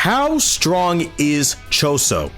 How strong is Choso?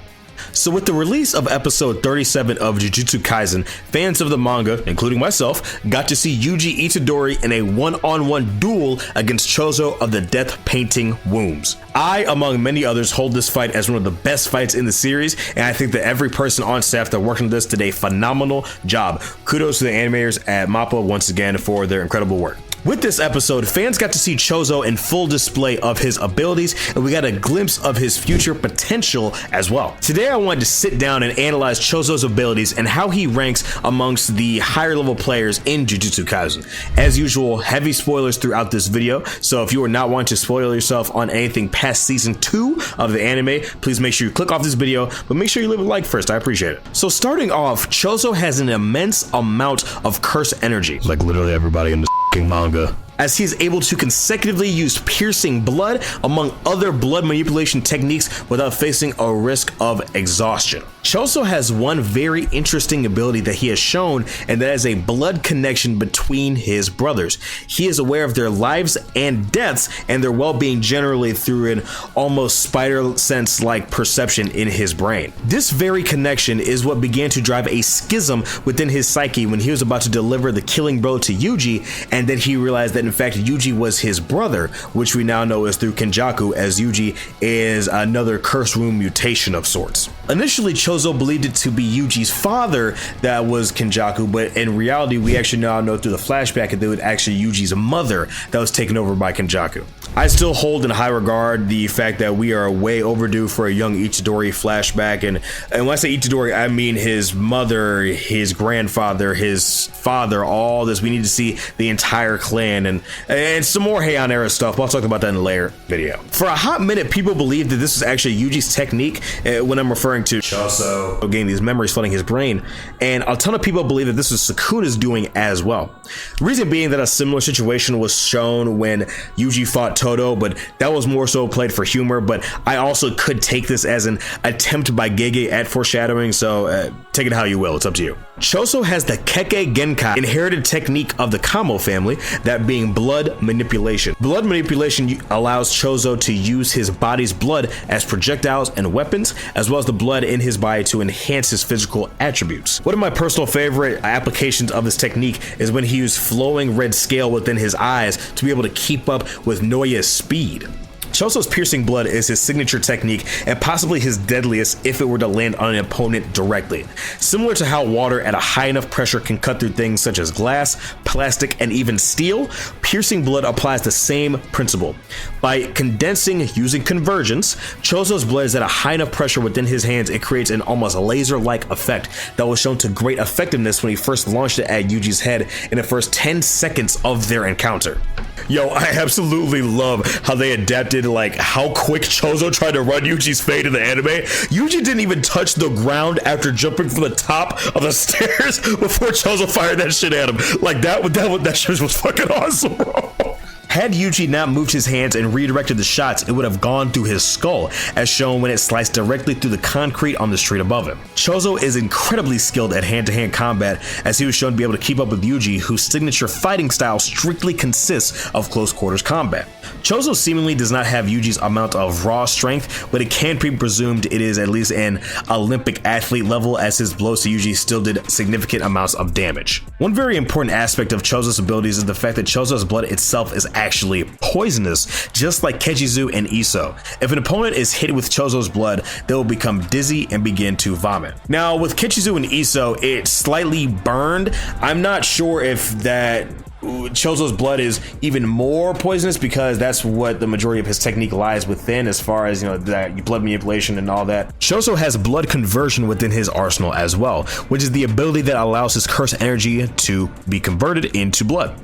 So with the release of episode 37 of Jujutsu Kaisen, fans of the manga, including myself, got to see Yuji Itadori in a one-on-one duel against Choso of the Death Painting Wombs. I, among many others, hold this fight as one of the best fights in the series, and I think that every person on staff that worked on this did a phenomenal job. Kudos to the animators at MAPPA once again for their incredible work. With this episode, fans got to see Choso in full display of his abilities, and we got a glimpse of his future potential as well. Today, I wanted to sit down and analyze Choso's abilities and how he ranks amongst the higher level players in Jujutsu Kaisen. As usual, heavy spoilers throughout this video, so if you are not wanting to spoil yourself on anything past season 2 of the anime, please make sure you click off this video, but make sure you leave a like first, I appreciate it. So starting off, Choso has an immense amount of curse energy. Like literally everybody in the manga, as he is able to consecutively use piercing blood among other blood manipulation techniques without facing a risk of exhaustion. Choso has one very interesting ability that he has shown, and that is a blood connection between his brothers. He is aware of their lives and deaths and their well-being generally through an almost spider sense like perception in his brain. This very connection is what began to drive a schism within his psyche when he was about to deliver the killing blow to Yuji, and then he realized that in fact Yuji was his brother, which we now know is through kenjaku, as Yuji is another curse rune mutation of sorts. Initially, Choso believed it to be Yuji's father that was kenjaku, but in reality we actually now know through the flashback that it was actually Yuji's mother that was taken over by kenjaku. I still hold in high regard the fact that we are way overdue for a young Itadori flashback, and when I say Itadori, I mean his mother, his grandfather, his father, all this. We need to see the entire clan and some more Heian era stuff, but I'll talk about that in a later video. For a hot minute, people believed that this was actually Yuji's technique when I'm referring to Choso getting these memories flooding his brain, and a ton of people believe that this was Sukuna's doing as well. The reason being that a similar situation was shown when Yuji fought Todo, but that was more so played for humor, but I also could take this as an attempt by Gege at foreshadowing, so take it how you will, it's up to you. Choso has the Kekkei Genkai inherited technique of the Kamo family, that being blood manipulation. Blood manipulation allows Choso to use his body's blood as projectiles and weapons, as well as the blood in his body to enhance his physical attributes. One of my personal favorite applications of this technique is when he used flowing red scale within his eyes to be able to keep up with Noya's speed. Choso's piercing blood is his signature technique and possibly his deadliest if it were to land on an opponent directly. Similar to how water at a high enough pressure can cut through things such as glass, plastic, and even steel, piercing blood applies the same principle. By condensing using convergence, Choso's blood is at a high enough pressure within his hands, it creates an almost laser-like effect that was shown to great effectiveness when he first launched it at Yuji's head in the first 10 seconds of their encounter. Yo, I absolutely love how they adapted like how quick Choso tried to run Yuji's fade in the anime. Yuji didn't even touch the ground after jumping from the top of the stairs before Choso fired that shit at him. Like that shit was fucking awesome, bro. Had Yuji not moved his hands and redirected the shots, it would have gone through his skull, as shown when it sliced directly through the concrete on the street above him. Choso is incredibly skilled at hand-to-hand combat, as he was shown to be able to keep up with Yuji, whose signature fighting style strictly consists of close quarters combat. Choso seemingly does not have Yuji's amount of raw strength, but it can be presumed it is at least an Olympic athlete level, as his blows to Yuji still did significant amounts of damage. One very important aspect of Choso's abilities is the fact that Choso's blood itself is actually poisonous, just like Kechizu and Iso. If an opponent is hit with Choso's blood, they will become dizzy and begin to vomit. Now, with Kechizu and Iso, it slightly burned. I'm not sure if that Choso's blood is even more poisonous, because that's what the majority of his technique lies within, as far as, you know, that blood manipulation and all that. Choso has blood conversion within his arsenal as well, which is the ability that allows his curse energy to be converted into blood.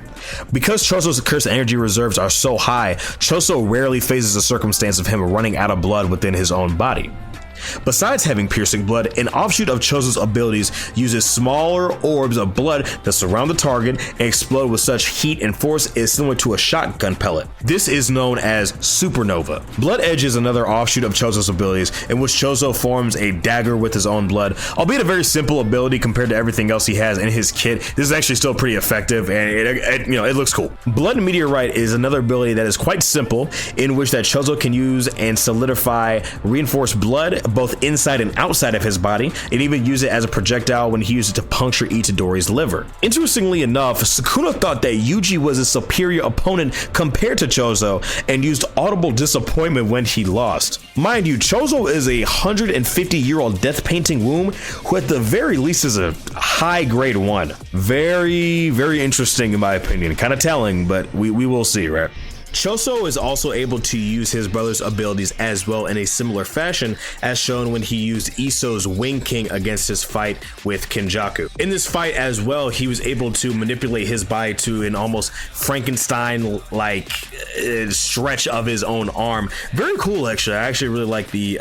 Because Choso's curse energy reserves are so high, Choso rarely faces a circumstance of him running out of blood within his own body. Besides having piercing blood, an offshoot of Choso's abilities uses smaller orbs of blood that surround the target and explode with such heat and force is similar to a shotgun pellet. This is known as supernova. Blood Edge is another offshoot of Choso's abilities, in which Choso forms a dagger with his own blood. Albeit a very simple ability compared to everything else he has in his kit, this is actually still pretty effective, and it looks cool. Blood Meteorite is another ability that is quite simple, in which that Choso can use and solidify reinforced blood both inside and outside of his body, and even use it as a projectile when he used it to puncture Itadori's liver. Interestingly enough, Sukuna thought that Yuji was a superior opponent compared to Choso, and used audible disappointment when he lost. Mind you, Choso is a 150-year-old death painting womb who at the very least is a high grade 1. Very, very interesting in my opinion. Kind of telling, but we will see, right? Choso is also able to use his brother's abilities as well in a similar fashion, as shown when he used Iso's Wing King against his fight with Kenjaku. In this fight as well, he was able to manipulate his body to an almost Frankenstein-like stretch of his own arm. Very cool, actually. I actually really like the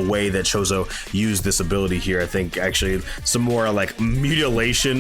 way that Choso used this ability here. I think actually some more like mutilation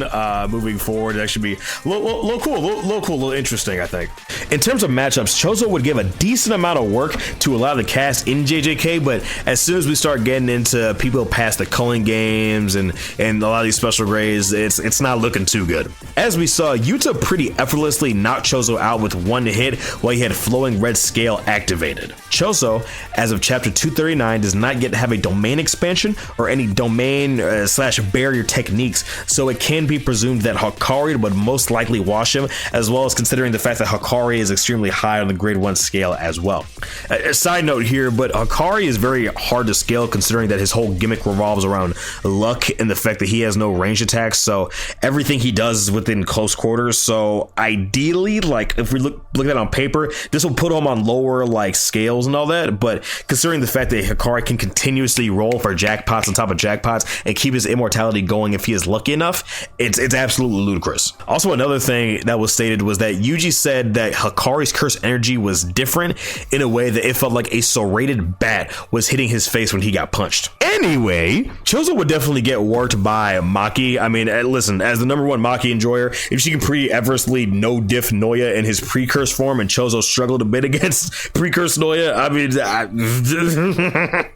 moving forward would actually be a little cool, a little interesting, I think. In terms of matchups, Choso would give a decent amount of work to allow the cast in JJK, but as soon as we start getting into people past the culling games and a lot of these special grades, it's not looking too good. As we saw, Yuta pretty effortlessly knocked Choso out with one hit while he had flowing red scale activated. Choso, as of chapter 239, does not yet have a domain expansion or any domain slash barrier techniques, so it can be presumed that Hakari would most likely wash him, as well as considering the fact that Hakari is extremely high on the grade 1 scale as well. A side note here, but Hakari is very hard to scale considering that his whole gimmick revolves around luck and the fact that he has no range attacks, so everything he does is within close quarters. So ideally, like if we look at it on paper, this will put him on lower like scales and all that, but considering the fact that Hakari can continuously roll for jackpots on top of jackpots and keep his immortality going if he is lucky enough, it's absolutely ludicrous. Also, another thing that was stated was that Yuji said that Hakari's curse energy was different in a way that it felt like a serrated bat was hitting his face when he got punched. Anyway, Choso would definitely get worked by Maki. I mean, listen, as the #1 Maki enjoyer, if she can pretty effortlessly no-diff Noya in his pre-curse form and Choso struggled a bit against pre-curse Noya, I mean,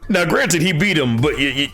now granted, he beat him, but you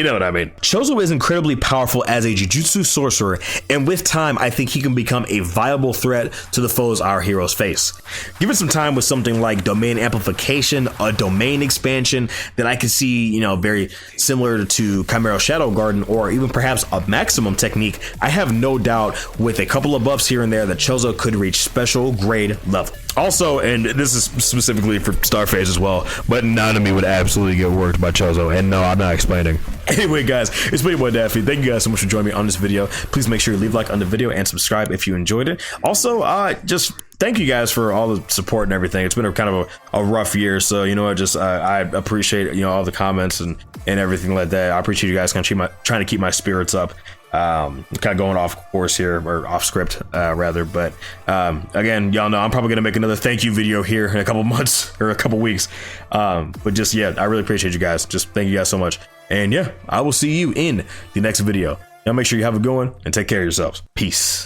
know what I mean. Choso is incredibly powerful as a jujutsu sorcerer, and with time, I think he can become a viable threat to the foes our heroes face. Give it some time with something like domain amplification, a domain expansion that I can see, you know, very similar to Chimera Shadow Garden, or even perhaps a maximum technique. I have no doubt with a couple of buffs here and there that Choso could reach special grade level. Also, and this is specifically for Starface as well, but Nanami would absolutely get worked by Choso, and no, I'm not explaining. Anyway, guys, it's been your boy Daffy. Thank you guys so much for joining me on this video. Please make sure you leave a like on the video and subscribe if you enjoyed it. Also, just thank you guys for all the support and everything. It's been a kind of a rough year, so you know, I appreciate, you know, all the comments and everything like that. I appreciate you guys trying to keep my spirits up. Kind of going off course here, or off script rather, but again, y'all know I'm probably gonna make another thank you video here in a couple months or a couple weeks, but just, yeah, I really appreciate you guys. Just thank you guys so much, and yeah, I will see you in the next video. Now make sure you have a good one and take care of yourselves. Peace.